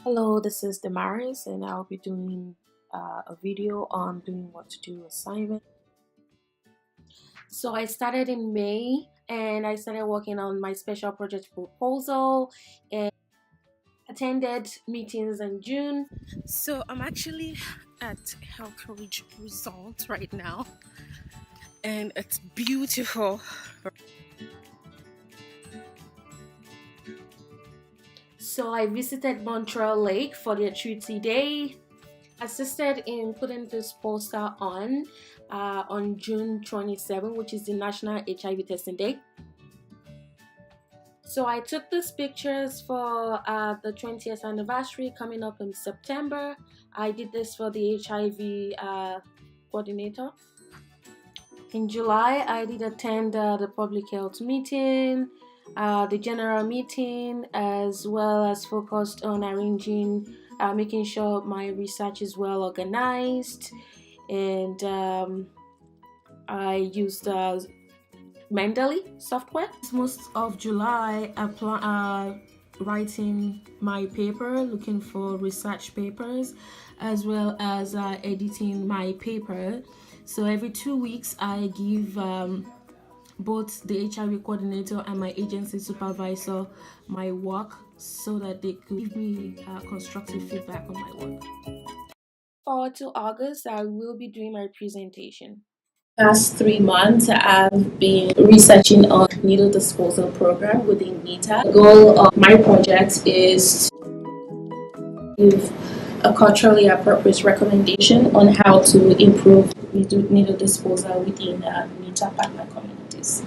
Hello, this is Damaris, and I'll be doing a video on doing what to do assignment. So I started in May, and I started working on my special project proposal and attended meetings in June. So I'm actually at Health Coverage Results right now, and it's beautiful. So I visited Montreal Lake for the Treaty Day, assisted in putting this poster on June 27, which is the National HIV Testing Day. So I took these pictures for the 20th anniversary coming up in September. I did this for the HIV coordinator. In July, I did attend the public health meeting, the general meeting, as well as focused on arranging, making sure my research is well organized, and I used Mendeley software. Most of July, writing my paper, looking for research papers, as well as editing my paper. So every 2 weeks, I give both the HIV coordinator and my agency supervisor my work so that they could give me constructive feedback on my work. Forward to August, I will be doing my presentation. Past 3 months, I've been researching on needle disposal program within NITA. The goal of my project is to give a culturally appropriate recommendation on how to improve needle disposal within NITA partner communities.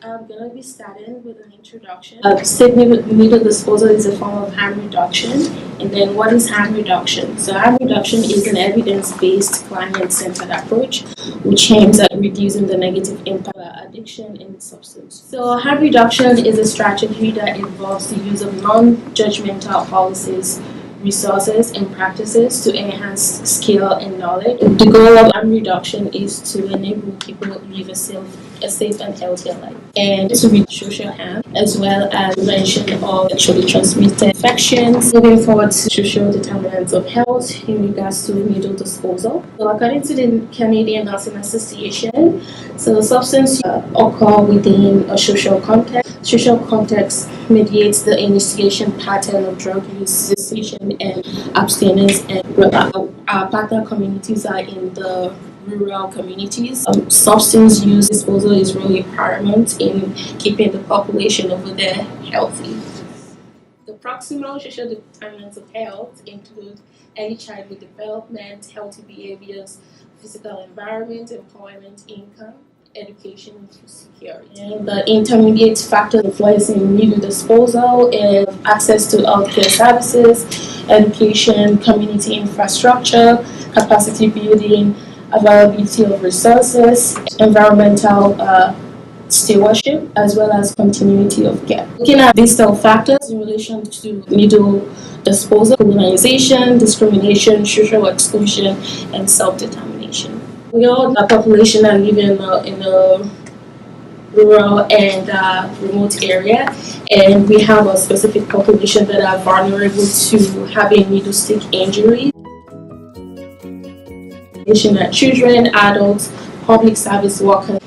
I'm going to be starting with an introduction. Safe needle disposal is a form of harm reduction. And then what is harm reduction? So harm reduction is an evidence-based, client-centered approach which aims at reducing the negative impact of addiction and substance. So harm reduction is a strategy that involves the use of non-judgmental policies, resources, and practices to enhance skill and knowledge. The goal of harm reduction is to enable people to live a safe and healthy life, and to reduce social harm as well as prevention of sexually transmitted infections. Moving forward to social determinants of health in regards to needle disposal. So according to the Canadian Nursing Association, so substance occur within a social context. Social context mediates the initiation pattern of drug use, cessation, and abstinence. And our partner communities are in the rural communities. Substance use disposal is really paramount in keeping the population over there healthy. The proximal social determinants of health include early childhood development, healthy behaviors, physical environment, employment, income, education, and food security. And the intermediate factors influencing needle disposal is access to healthcare services, education, community infrastructure, capacity building, availability of resources, environmental stewardship, as well as continuity of care. Looking at these factors in relation to needle disposal, colonization, discrimination, social exclusion, and self-determination. We all, the population, are living in a rural and remote area, and we have a specific population that are vulnerable to having needle stick injuries. Children, adults, public service workers,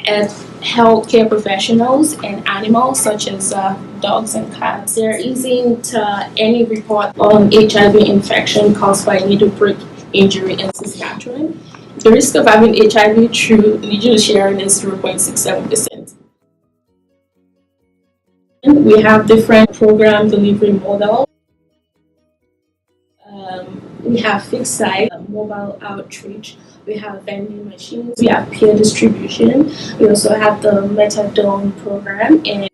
and healthcare professionals, and animals such as dogs and cats. There isn't any report on HIV infection caused by needle prick injury in Saskatchewan. The risk of having HIV through needle sharing is 0.67%. We have different program delivery models. We have fixed site, mobile outreach, we have vending machines, we have peer distribution, we also have the methadone program, and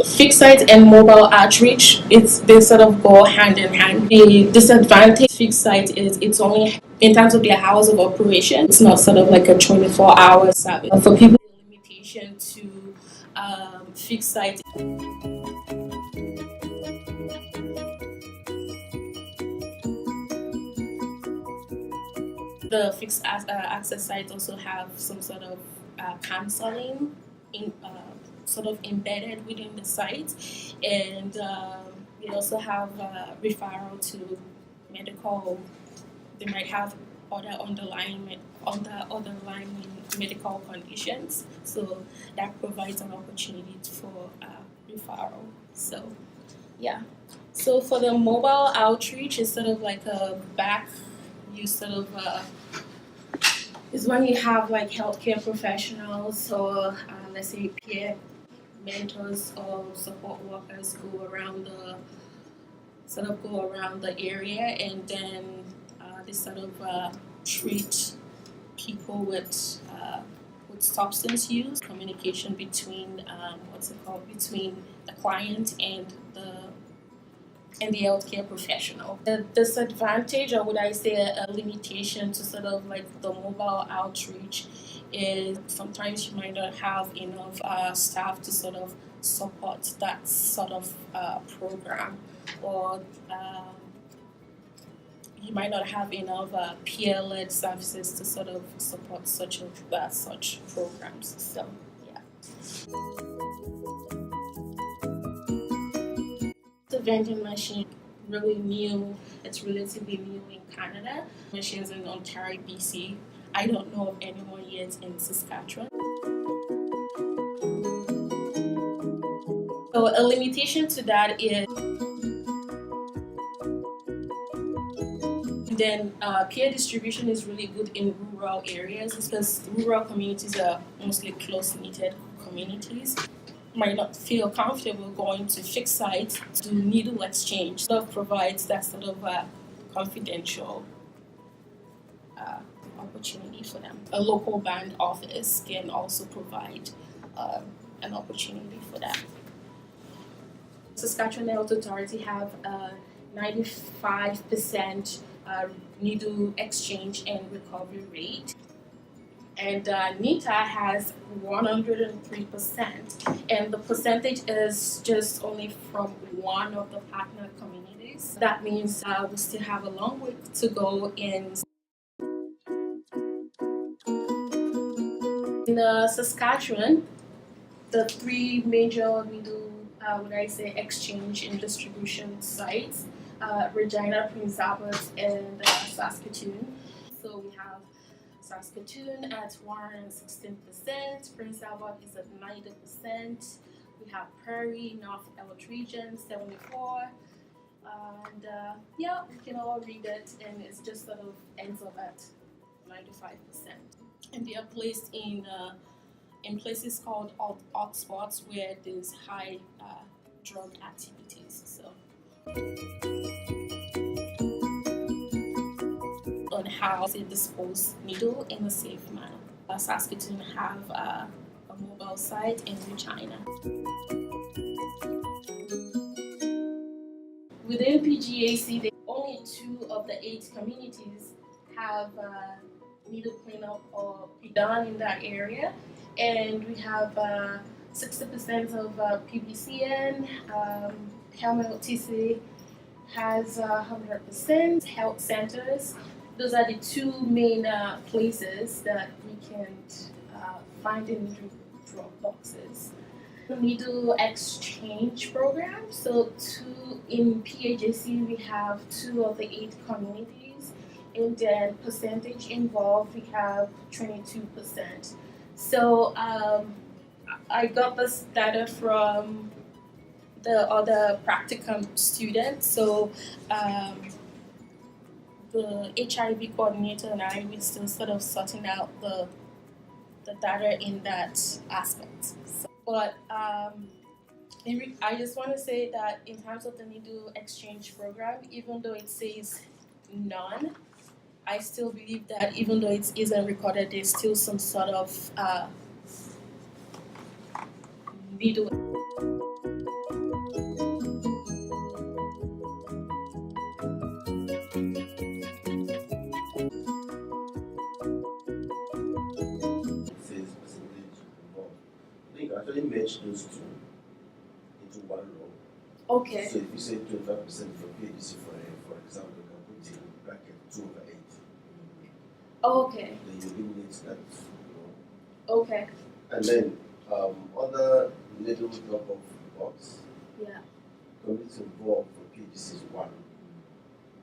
fixed site and mobile outreach, they sort of go hand in hand. The disadvantage fixed site is it's only in terms of their hours of operation, it's not sort of like a 24-hour service. For people with limitation to fixed site. The fixed access sites also have some sort of counseling in sort of embedded within the site, and we also have referral to medical. They might have underlying medical conditions, so that provides an opportunity for referral. So yeah. So for the mobile outreach, it's sort of like a back. You sort of is when you have like healthcare professionals or let's say peer mentors or support workers go around the area, and then they sort of treat people with substance use. Communication between between the client and the healthcare professional. The disadvantage, or would I say a limitation to sort of like the mobile outreach, is sometimes you might not have enough staff to sort of support that sort of program, or you might not have enough peer-led services to sort of support such programs. So yeah. The vending machine really new. It's relatively new in Canada. Machines in Ontario, BC. I don't know of anyone yet in Saskatchewan. So a limitation to that is then peer distribution is really good in rural areas because rural communities are mostly close-knitted communities. Might not feel comfortable going to fixed sites to needle exchange. So it provides that sort of confidential opportunity for them. A local band office can also provide an opportunity for that. Saskatchewan Health Authority have 95% needle exchange and recovery rate. And NITA has 103%, and the percentage is just only from one of the partner communities. That means we still have a long way to go in Saskatchewan. The three major needle, exchange and distribution sites, Regina, Prince Albert, and Saskatoon. So we have Saskatoon at 116%, Prince Albert is at 90%, we have Prairie, North Elliott Region, 74%, and yeah, we can all read it, and it just sort of ends up at 95%. And they are placed in places called hotspots where there's high drug activities. So on how to dispose needle in a safe manner. Saskatoon have a mobile site in Regina. Within PGAC, only 2 of the 8 communities have needle cleanup or be done in that area, and we have 60% of PBCN, Helmet TC has 100%. Health centers, those are the 2 main places that we can find the needle drop boxes. Needle exchange program. So in PHAC we have 2 of the 8 communities, and then percentage involved we have 22%. So I got this data from the other practicum students. So the HIV coordinator and I, we're still sort of sorting out the data in that aspect. So, but I just want to say that in terms of the needle exchange program, even though it says none, I still believe that even though it isn't recorded, there's still some sort of needle. Actually merge those 2 into one law. Okay. So if you say 25% for PhD, for example, you can put in bracket 2/8. Okay. Then you eliminate that. Okay. And then other little drop off box. Yeah. Community involved for PGC is one,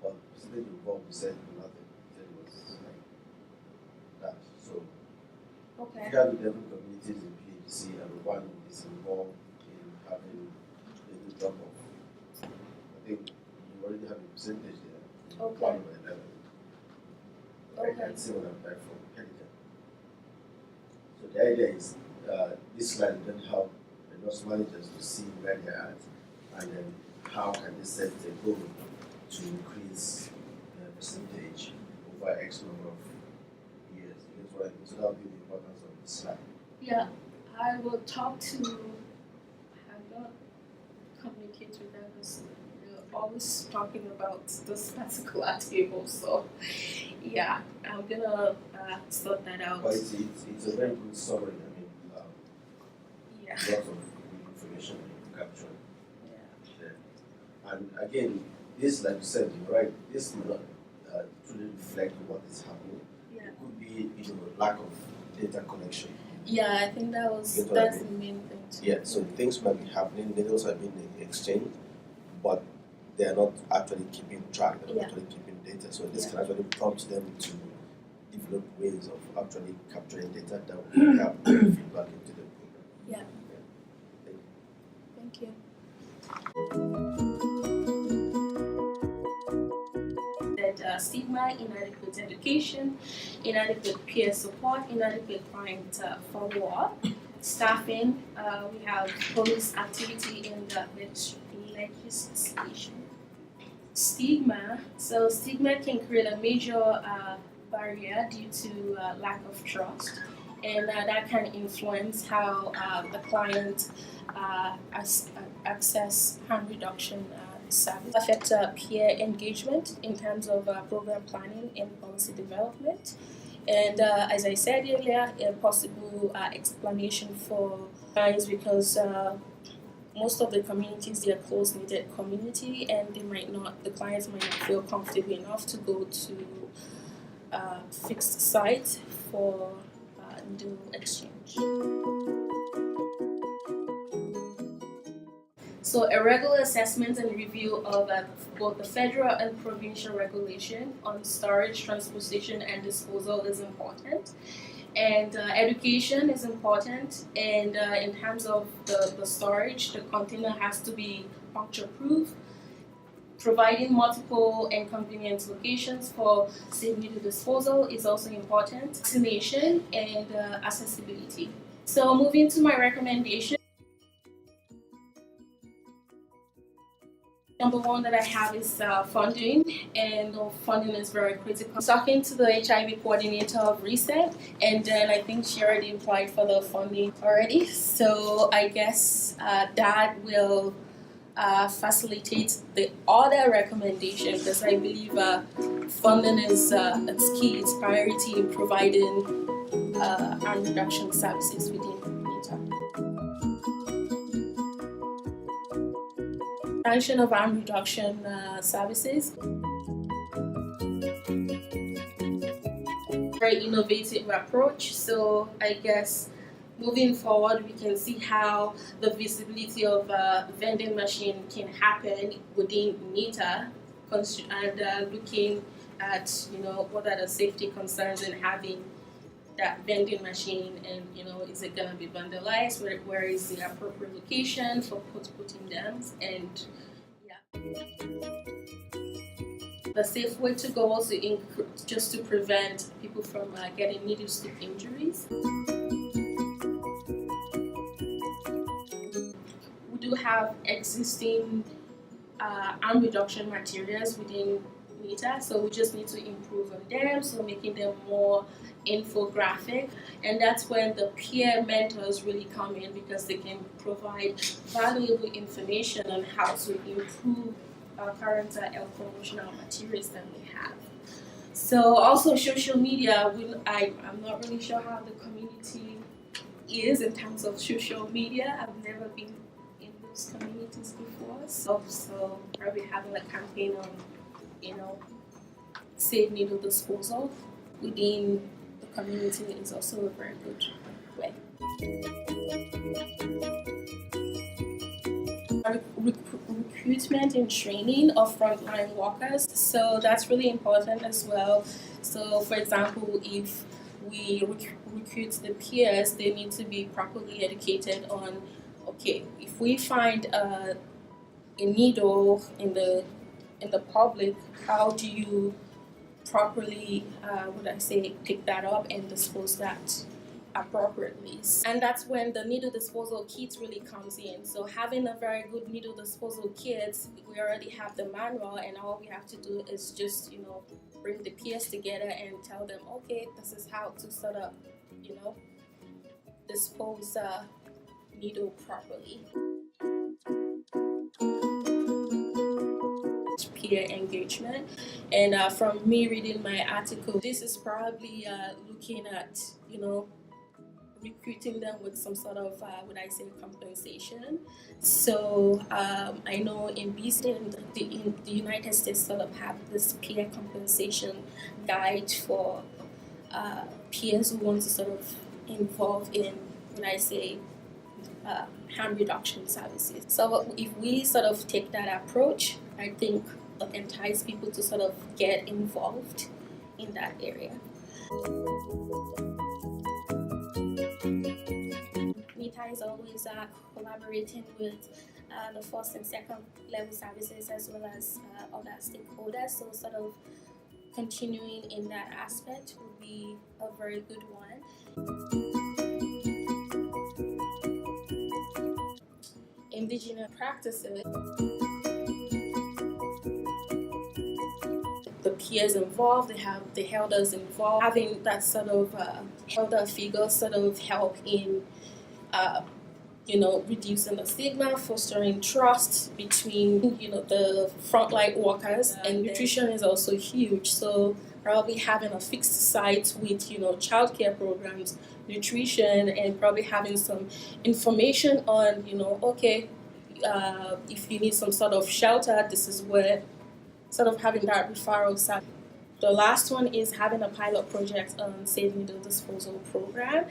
but participate involved we said nothing. Said it was like that. So Okay. if you have 11 communities in PGC and one is involved in having little drop off, I think you already have a percentage there. Okay. 1 over 11. Okay. I can see what I'm back from Pelican. So the idea is this slide will then help the nurse managers to see where they're at and then how can they set a goal to increase the percentage over X number of years. That's what I mean. So that will be the importance of this slide. Yeah, I will talk to. I'm not communicate with them because they're always talking about this particular table. So, yeah, I'm gonna sort that out. But it's a very good summary. I mean, Yeah. lots of good information you capture. And again, this, like you said, you're right, this may not truly reflect what is happening. Yeah. It could be, lack of data collection. Yeah, I think that's the main thing too. Yeah, so things might be happening, data are being exchanged, but they are not actually keeping track, they're not actually keeping data. So this can actually prompt them to develop ways of actually capturing data that will help feedback into the program. Yeah. Thank you. Stigma, inadequate education, inadequate peer support, inadequate client follow-up, staffing, we have police activity in the legislation. Stigma, so stigma can create a major barrier due to lack of trust, and that can influence how the client access harm reduction service. Affect peer engagement in terms of program planning and policy development. And as I said earlier, a possible explanation for clients because most of the communities, they are close-knit community, and the clients might not feel comfortable enough to go to fixed site for needle exchange. So a regular assessment and review of both the federal and provincial regulation on storage, transportation, and disposal is important. And education is important. And in terms of the storage, the container has to be puncture-proof. Providing multiple and convenient locations for safe needle disposal is also important. Vaccination and accessibility. So moving to my recommendation. Number one that I have is funding, and funding is very critical. Talking to the HIV coordinator of recent, and then I think she already applied for the funding already. So I guess that will facilitate the other recommendation, because I believe funding is it's key, it's priority in providing harm reduction services within NITA. Expansion of harm reduction services. Very innovative approach. So I guess moving forward, we can see how the visibility of vending machine can happen within NITA, and looking at what are the safety concerns in having that vending machine, and is it going to be vandalized? Where is the appropriate location for putting them? And the safe way to go also just to prevent people from getting needle stick injuries. We do have existing harm reduction materials within NITA, so we just need to improve on them, so making them more infographic, and that's when the peer mentors really come in, because they can provide valuable information on how to improve our current health promotional materials that we have. So also social media, I'm not really sure how the community is in terms of social media. I've never been in those communities before, so probably having a campaign on safe needle disposal. within the community is also a very good way. Recruitment and training of frontline workers, so that's really important as well. So for example, if we recruit the peers, they need to be properly educated on, okay, if we find a needle in the public, how do you properly pick that up and dispose that appropriately. And that's when the needle disposal kit really comes in. So having a very good needle disposal kit, we already have the manual, and all we have to do is just bring the peers together and tell them, okay, this is how to sort of dispose needle properly. Peer engagement, and from me reading my article, this is probably looking at recruiting them with some sort of compensation. So I know in BC and in the United States sort of have this peer compensation guide for peers who want to sort of involve in harm reduction services. So if we sort of take that approach, I think it entice people to sort of get involved in that area. NITA is always collaborating with the first and second level services as well as other stakeholders. So sort of continuing in that aspect would be a very good one. Indigenous practices. The peers involved, they have the elders involved. Having that sort of elder figure sort of help in reducing the stigma, fostering trust between the frontline workers, and nutrition is also huge. So probably having a fixed site with childcare programs, nutrition, and probably having some information on if you need some sort of shelter, this is where sort of having that referral site. The last one is having a pilot project on safe needle disposal program.